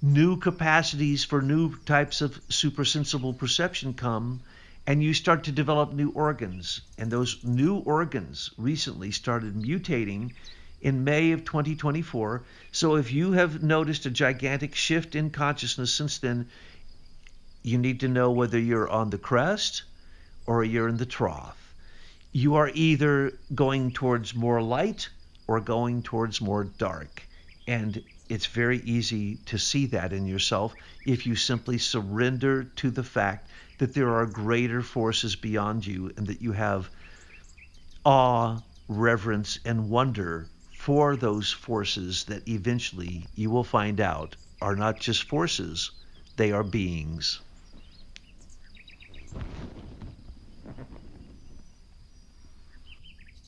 new capacities for new types of supersensible perception come, and you start to develop new organs. And those new organs recently started mutating in May of 2024. So if you have noticed a gigantic shift in consciousness since then, you need to know whether you're on the crest or you're in the trough. You are either going towards more light or going towards more dark. And it's very easy to see that in yourself if you simply surrender to the fact that there are greater forces beyond you and that you have awe, reverence, and wonder for those forces that eventually you will find out are not just forces, they are beings.